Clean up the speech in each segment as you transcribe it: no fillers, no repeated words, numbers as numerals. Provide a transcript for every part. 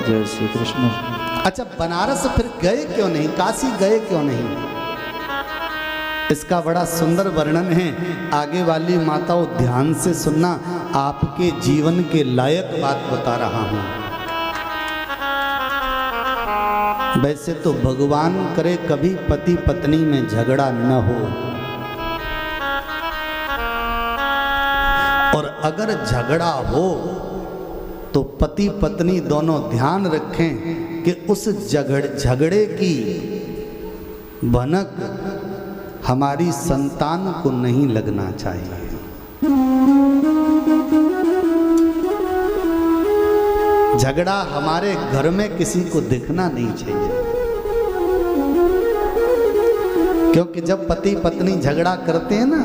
जय श्री कृष्ण। अच्छा, बनारस फिर गए क्यों नहीं, काशी गए क्यों नहीं? इसका बड़ा सुंदर वर्णन है, आगे वाली माताओं ध्यान से सुनना, आपके जीवन के लायक बात बता रहा हूं। वैसे तो भगवान करे कभी पति पत्नी में झगड़ा न हो, और अगर झगड़ा हो तो पति पत्नी दोनों ध्यान रखें कि उस झगड़े की भनक हमारी संतान को नहीं लगना चाहिए। झगड़ा हमारे घर में किसी को दिखना नहीं चाहिए, क्योंकि जब पति पत्नी झगड़ा करते हैं ना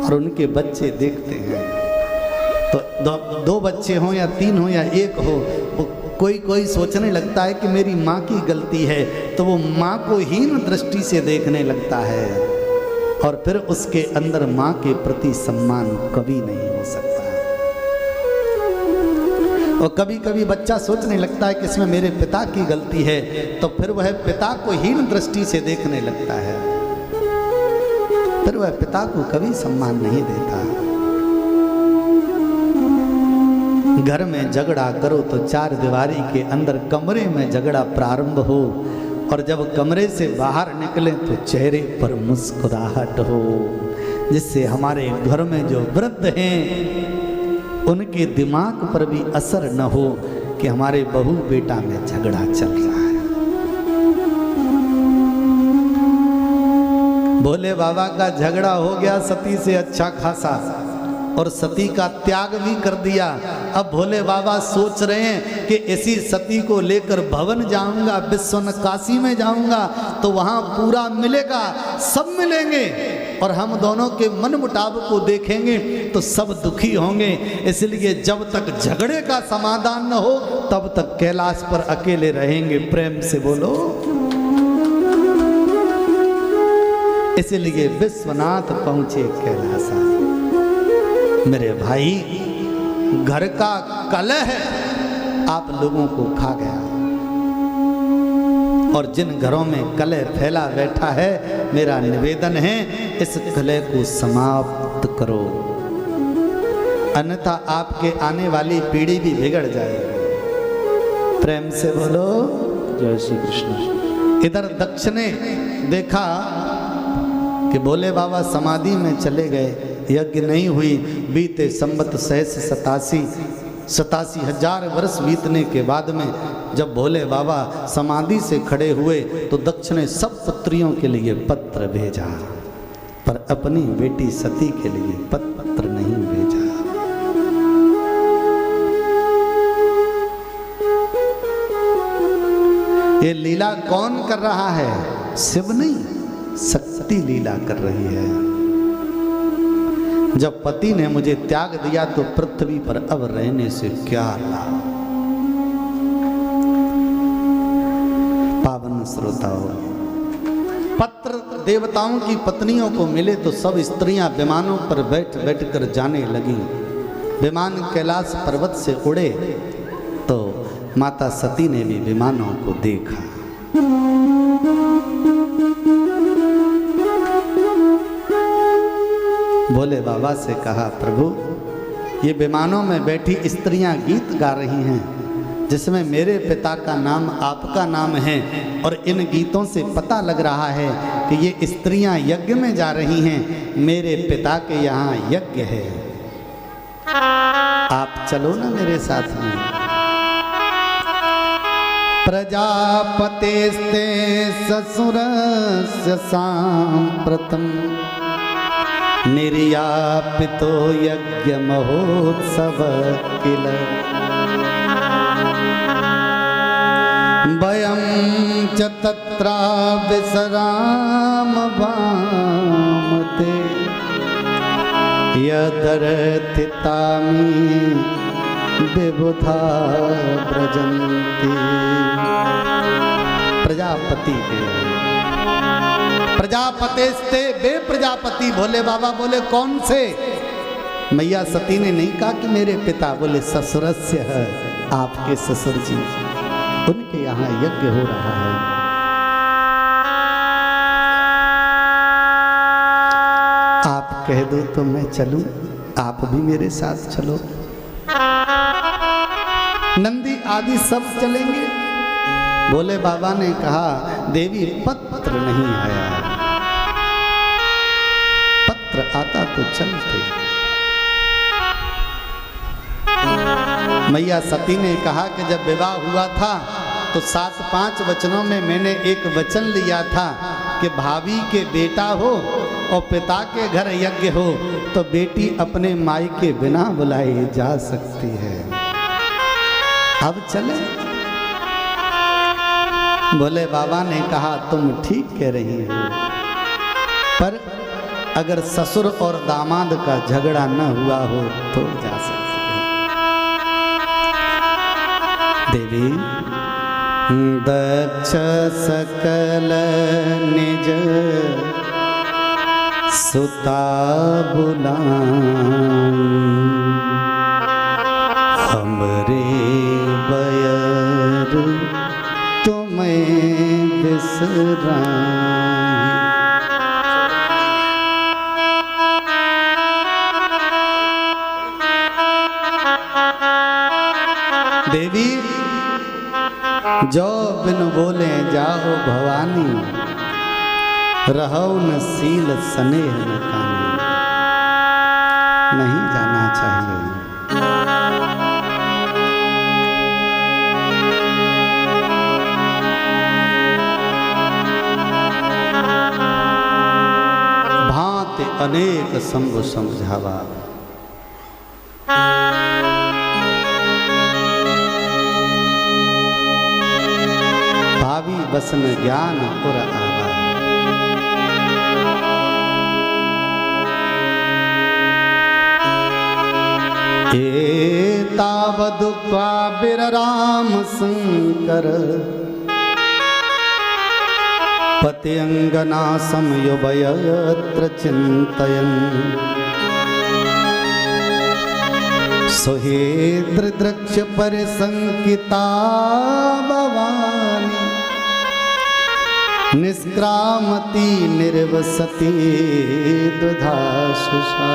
और उनके बच्चे देखते हैं, तो दो बच्चे हों या तीन हो या एक हो, कोई सोचने लगता है कि मेरी माँ की गलती है, तो वो माँ को हीन दृष्टि से देखने लगता है, और फिर उसके अंदर माँ के प्रति सम्मान कभी नहीं हो सकता। और कभी कभी बच्चा सोचने लगता है कि इसमें मेरे पिता की गलती है, तो फिर वह पिता को हीन दृष्टि से देखने लगता है, फिर वह पिता को कभी सम्मान नहीं देता। घर में झगड़ा करो तो चार दीवारी के अंदर कमरे में झगड़ा प्रारंभ हो, और जब कमरे से बाहर निकले तो चेहरे पर मुस्कुराहट हो, जिससे हमारे घर में जो वृद्ध हैं उनके दिमाग पर भी असर न हो कि हमारे बहू बेटा में झगड़ा चल रहा है। भोले बाबा का झगड़ा हो गया सती से अच्छा खासा, और सती का त्याग भी कर दिया। अब भोले बाबा सोच रहे हैं कि ऐसी सती को लेकर भवन जाऊंगा, विश्वनाथ काशी में जाऊंगा, तो वहां पूरा मिलेगा, सब मिलेंगे, और हम दोनों के मन मुताबिक को देखेंगे तो सब दुखी होंगे। इसलिए जब तक झगड़े का समाधान न हो तब तक कैलाश पर अकेले रहेंगे। प्रेम से बोलो। इसलिए विश्वनाथ पहुंचे कैलाश। मेरे भाई, घर का कलह आप लोगों को खा गया, और जिन घरों में कलह फैला बैठा है, मेरा निवेदन है इस कलह को समाप्त करो, अन्यथा आपके आने वाली पीढ़ी भी बिगड़ जाएगी। प्रेम से बोलो जय श्री कृष्ण। इधर दक्ष ने देखा कि भोले बाबा समाधि में चले गए, यज्ञ नहीं हुई। बीते संवत 87 हजार वर्ष बीतने के बाद में जब भोले बाबा समाधि से खड़े हुए तो दक्ष ने सब पुत्रियों के लिए पत्र भेजा, पर अपनी बेटी सती के लिए पत्र नहीं भेजा। ये लीला कौन कर रहा है? शिव नहीं, शक्ति लीला कर रही है। जब पति ने मुझे त्याग दिया तो पृथ्वी पर अब रहने से क्या लाभ। पावन श्रोताओं, पत्र देवताओं की पत्नियों को मिले तो सब स्त्रियां विमानों पर बैठ बैठ कर जाने लगी। विमान कैलाश पर्वत से उड़े तो माता सती ने भी विमानों को देखा। भोले बाबा से कहा, प्रभु ये विमानों में बैठी स्त्रियां गीत गा रही हैं जिसमें मेरे पिता का नाम, आपका नाम है, और इन गीतों से पता लग रहा है कि ये स्त्रियां यज्ञ में जा रही हैं। मेरे पिता के यहाँ यज्ञ है, आप चलो ना मेरे साथ में। प्रजापतेस्ते ससुरस्य साम्प्रतम् निर्यापितो यज्ञ महोत्सव किल वयं च तत्रा विश्राम भामते यदर्थितामि विबुधा व्रजन्ति। प्रजापति के प्रजापतेस्ते वे प्रजापति। भोले बाबा बोले कौन से? मैया सती ने नहीं कहा कि मेरे पिता, बोले ससुरस्य है आपके ससुर जी, उनके यहाँ यज्ञ हो रहा है। आप कह दो तो मैं चलूं, आप भी मेरे साथ चलो। नंदी आदि सब चलेंगे। भोले बाबा ने कहा देवी पत्र नहीं आया, पत्र आता तो चलते। मैया सती ने कहा कि जब विवाह हुआ था तो 7-5 वचनों में मैंने एक वचन लिया था कि भाभी के बेटा हो और पिता के घर यज्ञ हो तो बेटी अपने माई के बिना बुलाई जा सकती है। अब चले। भोले बाबा ने कहा तुम ठीक कह रही हो, पर अगर ससुर और दामाद का झगड़ा न हुआ हो तो जा सकते हैं। देवी दक्ष सकल निज सुता बुलाई, हमरे बयर तुम्हें बिसराई। देवी जो बिन बोले जाओ भवानी, रहो न सील स्नेह न कानी। नहीं जाना चाहिए। भांति अनेक संग समझावा, भावी बसन ज्ञान और आवा। तावदुक्त्वा बिरराम शंकर, पत्यंगना संयुवयत्र चिंतयन्, सुहेद्र द्रक्ष परिसंकिता भवानी, निष्क्रामती निर्वसती दुधाशुषा।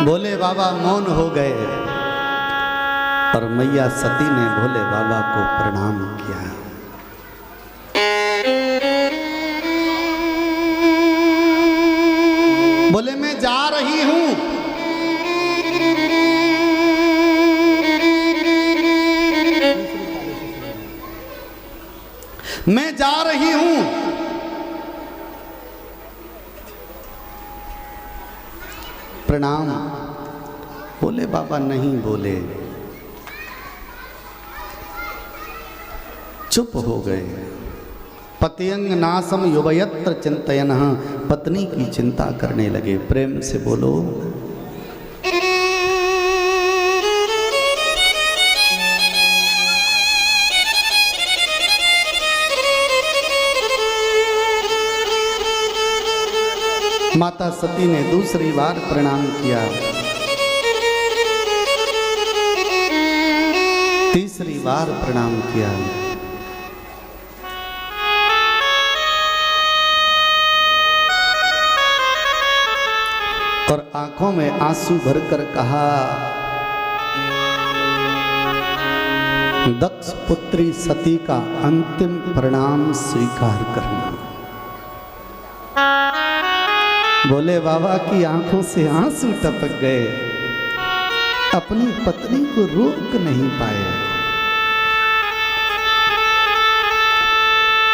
भोले बाबा मौन हो गए और मैया सती ने भोले बाबा को प्रणाम किया। बोले मैं जा रही हूं, मैं जा रही हूं। प्रणाम। भोले बाबा नहीं बोले, चुप हो गए। पत्यंग नासम युवयत्र चिंतयन, पत्नी की चिंता करने लगे। प्रेम से बोलो। माता सती ने दूसरी बार प्रणाम किया, तीसरी बार प्रणाम किया। और आंखों में आंसू भरकर कहा, दक्ष पुत्री सती का अंतिम प्रणाम स्वीकार करना। भोले बाबा की आंखों से आंसू टपक गए, अपनी पत्नी को रोक नहीं पाए।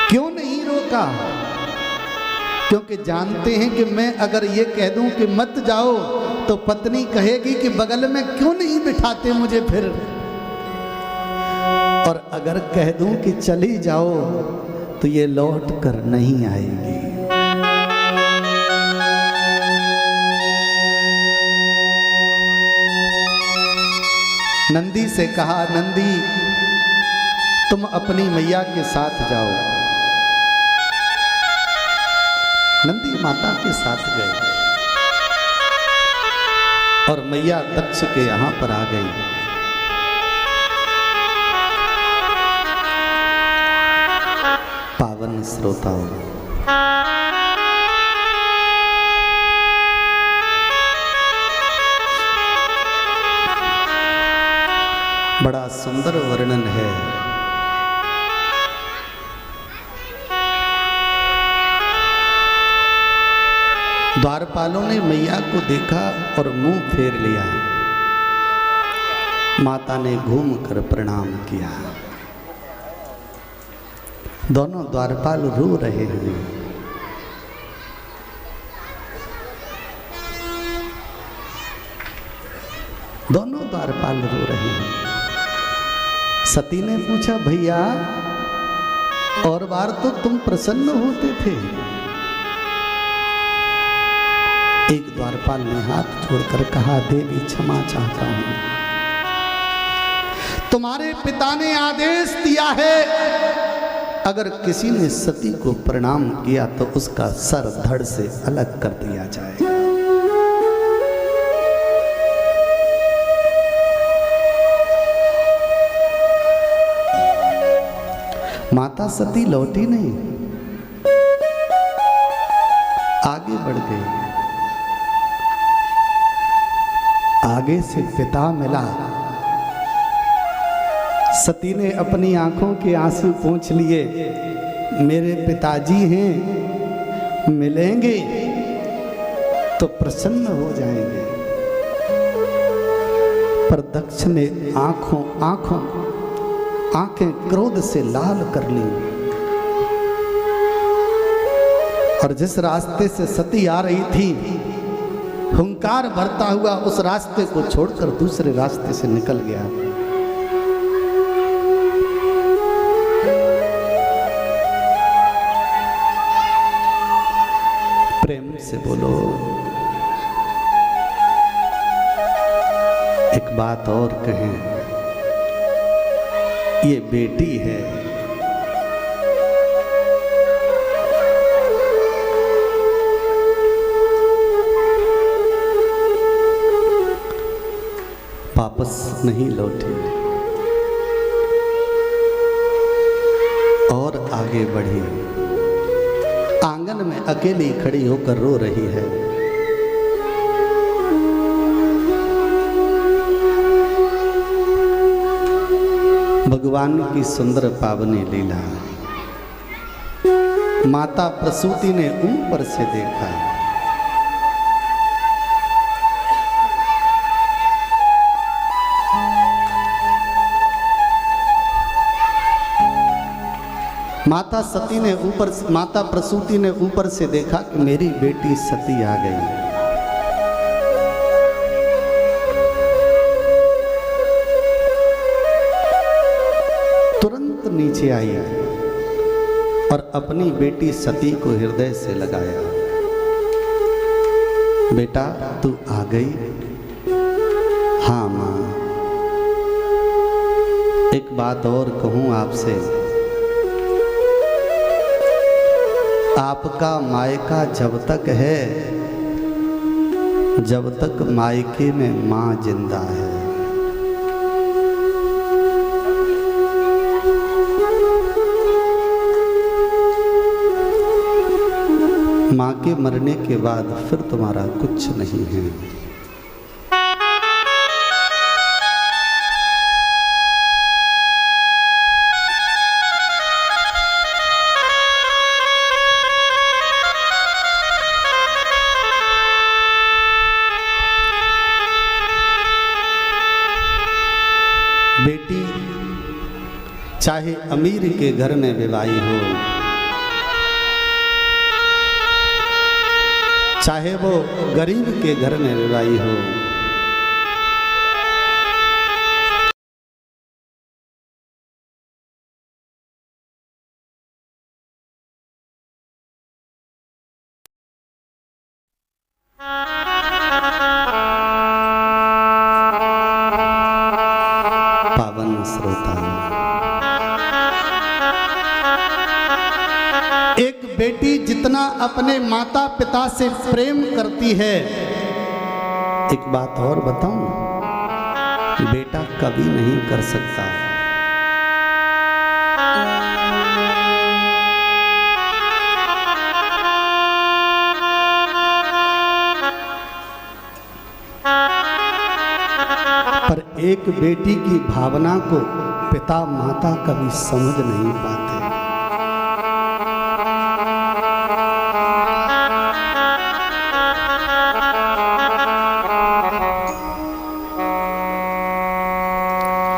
क्यों नहीं रोका? क्योंकि जानते हैं कि मैं अगर ये कह दूं कि मत जाओ तो पत्नी कहेगी कि बगल में क्यों नहीं बिठाते मुझे फिर, और अगर कह दूं कि चली जाओ तो ये लौट कर नहीं आएगी। नंदी से कहा, नंदी तुम अपनी मैया के साथ जाओ। नंदी माता के साथ गए। और मैया दक्ष के यहां पर आ गई। पावन श्रोताओं, बड़ा सुंदर वर्णन है। द्वारपालों ने मैया को देखा और मुंह फेर लिया। माता ने घूमकर प्रणाम किया। दोनों द्वारपाल रो रहे हैं। दोनों द्वारपाल रो रहे हैं। सती ने पूछा, भैया और बार तो तुम प्रसन्न होते थे। एक द्वारपाल ने हाथ जोड़कर कहा, देवी क्षमा चाहता हूं। तुम्हारे पिता ने आदेश दिया है, अगर किसी ने सती को प्रणाम किया तो उसका सर धड़ से अलग कर दिया जाए। माता सती लौटी नहीं, आगे बढ़ गई। आगे से पिता मिला। सती ने अपनी आंखों के आंसू पोंछ लिए। मेरे पिताजी हैं, मिलेंगे तो प्रसन्न हो जाएंगे। पर दक्ष ने आंखें क्रोध से लाल कर ली और जिस रास्ते से सती आ रही थी, हुंकार भरता हुआ उस रास्ते को छोड़कर दूसरे रास्ते से निकल गया। प्रेम से बोलो। एक बात और कहें, ये बेटी है, वापस नहीं लौटी और आगे बढ़ी। आंगन में अकेली खड़ी होकर रो रही है। भगवान की सुंदर पावनी लीला। माता प्रसूति ने ऊपर से देखा। माता प्रसूति ने ऊपर से देखा कि मेरी बेटी सती आ गई। तुरंत नीचे आई और अपनी बेटी सती को हृदय से लगाया। बेटा तू आ गई? हाँ माँ। एक बात और कहूँ आपसे, आपका मायका जब तक है, जब तक मायके में माँ जिंदा है। माँ के मरने के बाद फिर तुम्हारा कुछ नहीं है। बेटी चाहे अमीर के घर में विवाही हो, चाहे वो गरीब के घर में विवाही हो, पावन श्रोता, एक बेटी जितना अपने माता पिता से प्रेम करती है, एक बात और बताऊं, बेटा कभी नहीं कर सकता। पर एक बेटी की भावना को पिता माता कभी समझ नहीं पाते।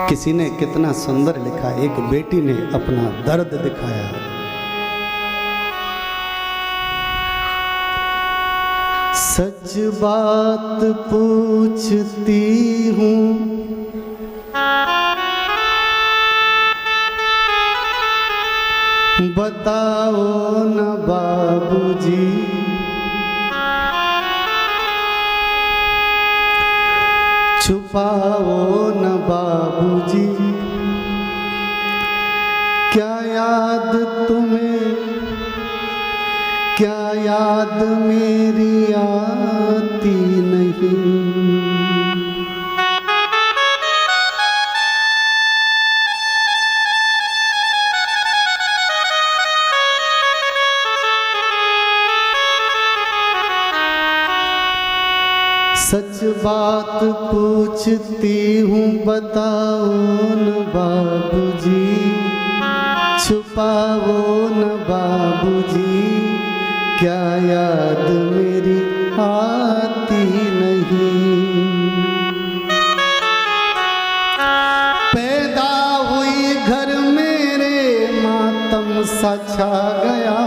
किसी ने कितना सुंदर लिखा, एक बेटी ने अपना दर्द दिखाया। सच बात पूछती हूँ, बताओ न बाबूजी, छुपाओ न बाबूजी, क्या याद तुम्हें, क्या याद मेरी आती नहीं। सच बात पूछती हूँ, बताओ न बाबूजी, छुपाओ न बाबूजी, क्या याद मेरी आती नहीं। पैदा हुई घर मेरे मातम सा छा गया,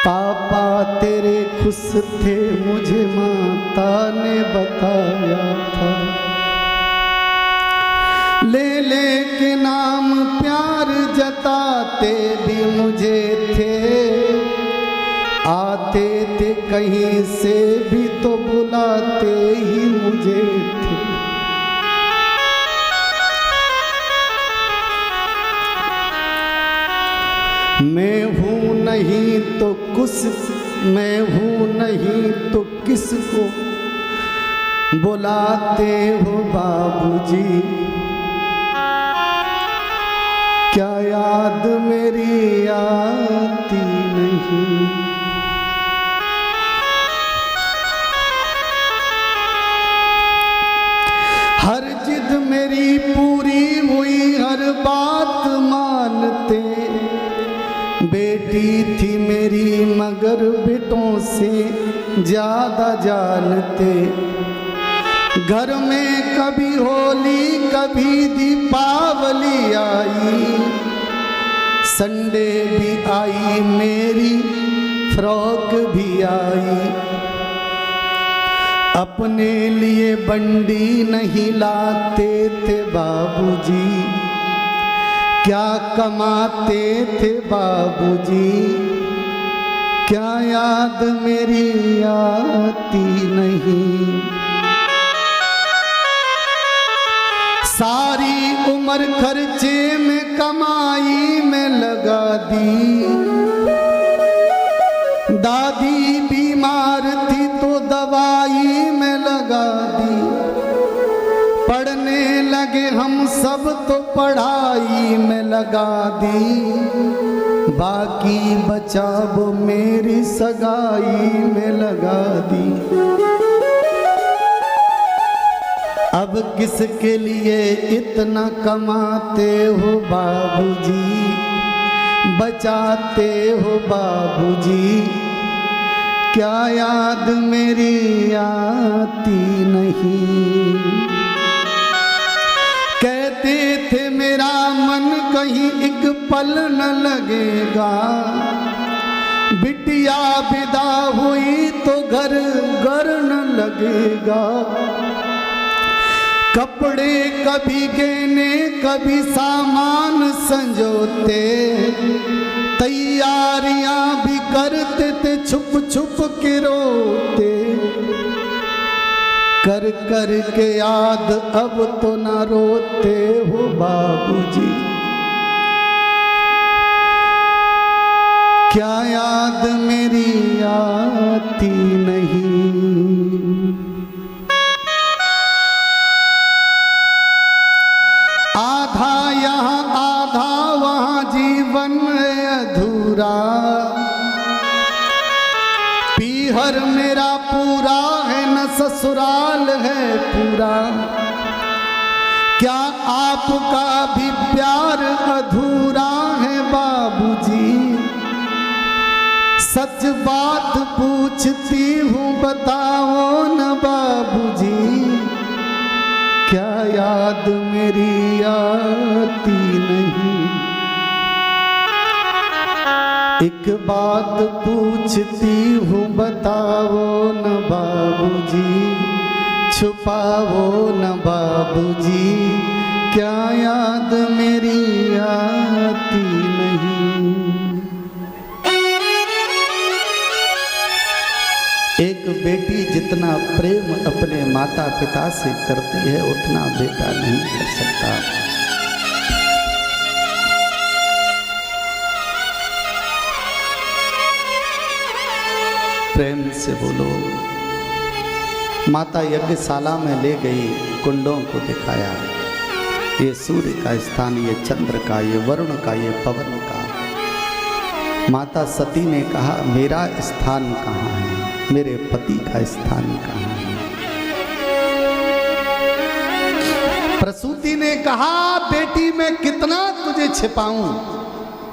पापा तेरे खुश थे मुझे माता ने बताया था। ले ले के नाम प्यार जताते भी मुझे थे, आते थे कहीं से भी तो बुलाते ही मुझे थे। मैं हूँ नहीं तो मैं हूँ नहीं तो किसको बुलाते हो बाबूजी, क्या याद मेरी आती नहीं। हर जिद मेरी पूरी हुई, हर बात मानते, बेटी थी मेरी मगर बेटों से ज्यादा जानते। घर में कभी होली कभी दीपावली आई, संडे भी आई मेरी फ्रॉक भी आई। अपने लिए बंडी नहीं लाते थे बाबूजी, क्या कमाते थे बाबूजी, क्या याद मेरी आती नहीं। सारी उम्र खर्चे में कमाई में लगा दी, दादी बीमार थी तो दवाई में लगा दी। पढ़ने लगे हम सब तो पढ़ाई में लगा दी, बाकी बचा वो मेरी सगाई में लगा दी। अब किसके लिए इतना कमाते हो बाबूजी, बचाते हो बाबूजी, क्या याद मेरी आती नहीं। कहते थे मेरा मन कहीं एक पल न लगेगा, बिटिया विदा हुई तो घर घर न लगेगा। कपड़े कभी गहने कभी सामान संजोते, तैयारियां भी करते थे छुप छुप के रोते। कर कर के याद अब तो ना रोते हो बाबूजी। क्या याद मेरी आती नहीं, आधा यहाँ आधा वहाँ जीवन अधूरा, पीहर मेरा पूरा है न ससुराल है पूरा, क्या आपका भी प्यार अधूरा है बाबूजी, सच बात पूछती हूँ बताओ न बाबूजी, क्या याद मेरी आती नहीं, एक बात पूछती हूँ बताओ न बाबूजी, छुपाओ न बाबूजी, क्या याद मेरी आती नहीं। एक बेटी जितना प्रेम अपने माता पिता से करती है उतना बेटा नहीं कर सकता। प्रेम से बोलो। माता यज्ञशाला में ले गई, कुंडों को दिखाया, ये सूर्य का स्थान, ये चंद्र का, ये वरुण का, ये पवन का। माता सती ने कहा मेरा स्थान कहाँ है, मेरे पति का स्थान कहाँ है। प्रसूति ने कहा बेटी मैं कितना तुझे छिपाऊं,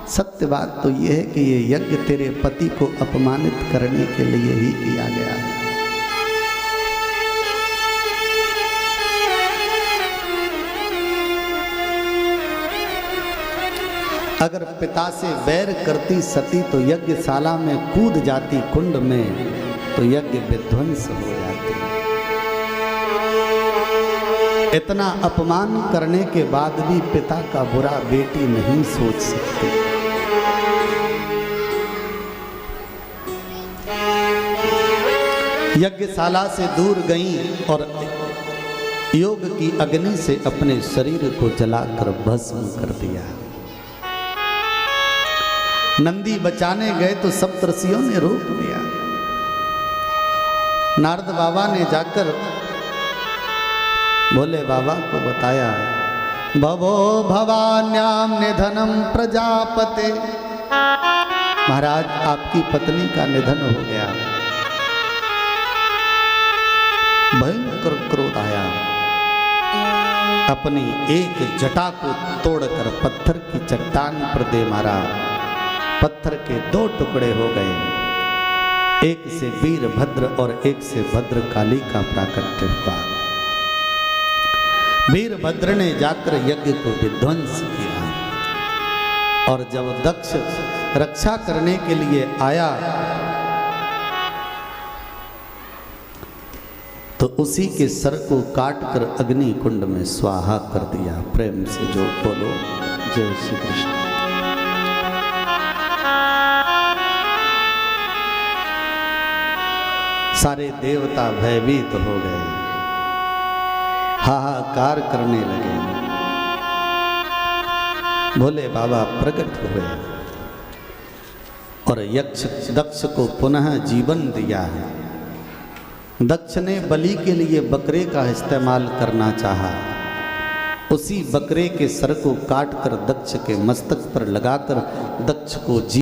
सत्य बात तो यह है कि ये यज्ञ तेरे पति को अपमानित करने के लिए ही किया गया है। अगर पिता से वैर करती सती तो यज्ञशाला में कूद जाती कुंड में, तो यज्ञ विध्वंस हो जाते। इतना अपमान करने के बाद भी पिता का बुरा बेटी नहीं सोच सकती। यज्ञशाला से दूर गई और योग की अग्नि से अपने शरीर को जलाकर भस्म कर दिया। नंदी बचाने गए तो सप्तऋषियों ने रोक दिया। नारद बाबा ने जाकर भोले बाबा को बताया, भवो भवान्याम निधनम प्रजापते, महाराज आपकी पत्नी का निधन हो गया। भयंकर क्रोध आया, अपनी एक जटा को तोड़कर पत्थर की चट्टान पर दे मारा। पत्थर के 2 टुकड़े हो गए, एक से वीरभद्र और एक से भद्रकाली का प्राकट्य हुआ। वीरभद्र ने जाकर यज्ञ को विध्वंस किया और जब दक्ष रक्षा करने के लिए आया तो उसी के सर को काटकर अग्नि कुंड में स्वाहा कर दिया। प्रेम से जो बोलो जय श्री कृष्ण। सारे देवता भयभीत हो गए, हाहाकार करने लगे। भोले बाबा प्रकट हुए और यक्ष दक्ष को पुनः जीवन दिया है। दक्ष ने बलि के लिए बकरे का इस्तेमाल करना चाहा, उसी बकरे के सर को काटकर दक्ष के मस्तक पर लगाकर दक्ष को